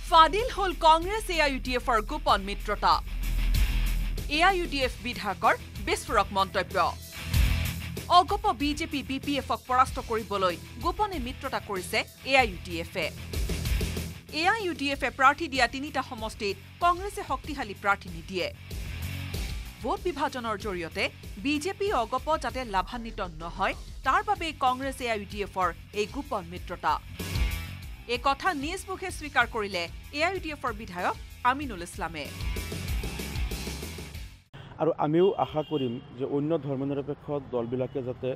ফাদিল হল কংগ্ৰেছ AIUDFৰ গোপন মিত্ৰতা AIUDF বিধায়কৰ বিস্ফোৰক মন্তব্য অগপ বিজেপি BPFক পৰাস্ত কৰিবলৈ গোপনে মিত্ৰতা কৰিছে AIUDFে AIUDFে প্ৰাৰ্থী দিয়া তিনিটা সমষ্টিত কংগ্ৰেছে শক্তিশালী প্ৰাৰ্থী নিদিয়ে ভোট বিভাজনৰ জৰিয়তে বিজেপি অগপ যাতে লাভান্বিত নহয় তাৰ বাবে কংগ্ৰেছ AIUDFৰ এই গোপন মিত্ৰতা এই কথা নিজ মুখে স্বীকাৰ কৰিলে AIUDFৰ বিধায়ক আমিনুল ইছলামে আৰু আমিও আশা কৰিম যে অন্য ধৰ্মনিৰপেক্ষ দলবিলাকে যাতে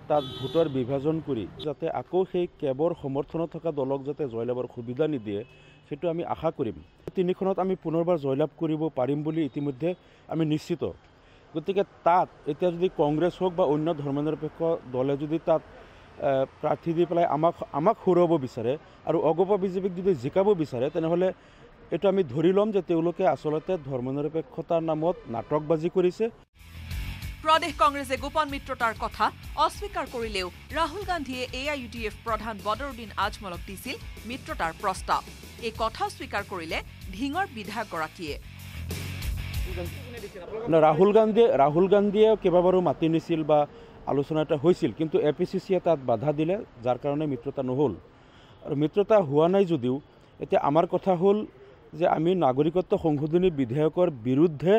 তাত ভোটৰ বিভাজন কৰি যাতে আকৌ সেই কেবৰ সমৰ্থনত থকা দলক যাতে জয়লাভৰ সুবিধা নিদিয়ে সেইটো আমি আশা কৰিম তিনিখনত আমি পুনৰবাৰ জয়লাভ কৰিব পাৰিম বুলি ইতিমধ্যে আমি নিশ্চিত গতিকে তাত এতিয়া যদি কংগ্ৰেছ হোক বা অন্য ধৰ্মনিৰপেক্ষ দলে যদি তাত প্ৰাৰ্থী দি পেলাই আমাক হৰুৱাব বিচাৰে আৰু অগপ বিজেপিক যদি জিকাব বিচাৰে তেনেহ'লে এইটো আমি ধৰি ল'ম যে তেওঁলোকে আচলতে ধৰ্মনিৰপেক্ষতাৰ নামত নাটকবাজি কৰিছে প্ৰদেশ কংগ্ৰেছে গোপন মিত্ৰতাৰ কথা অস্বীকাৰ কৰিলেও ৰাহুল গান্ধীয়ে AIUDF প্ৰধান বদৰুদ্দিন আজমলক দিছিল মিত্ৰতাৰ প্ৰস্তাৱ এই কথা স্বীকাৰ কৰিলে ঢিঙৰ বিধায়কগৰাকীয়ে ৰাহুল গান্ধীয়ে কেইবাবাৰো মাতি নিছিল বা আলোচনা এটা হৈছিল কিন্তু APCCয়ে তাত বাধা দিলে যাৰ কাৰণে মিত্ৰতা নহ'ল আৰু মিত্ৰতা হোৱা নাই যদিও এতিয়া আমাৰ কথা হ'ল যে আমি নাগৰিকত্ব সংশোধনী বিধেয়কৰ বিৰুদ্ধে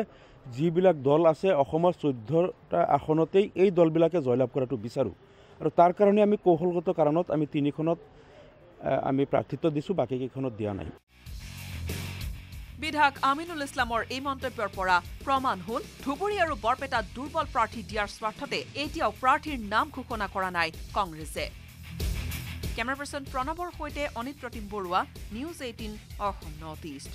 যিবিলাক দল আছে অসমৰ 14টা আসনতেই এই দলবিলাকে জয়লাভ কৰাটো বিচাৰোঁ আৰু তাৰ কাৰণে আমি কৌশলগত কাৰণত আমি তিনিখনত আমি প্ৰাৰ্থিত্ব দিছোঁ বাকী কেইখনত দিয়া নাই বিধায়ক আমিনুল ইছলামৰ এই মন্তব্যৰ পৰা প্ৰমাণ হ'ল ধুবুৰী আৰু বৰপেটাত দুৰ্বল প্ৰাৰ্থী দিয়াৰ স্বাৰ্থতে এতিয়াও প্ৰাৰ্থীৰ নাম ঘোষণা কৰা নাই কংগ্ৰেছে কেমেৰা পাৰ্চন প্ৰণৱৰ সৈতে Anit Pratim Baruah news 18 Assam north east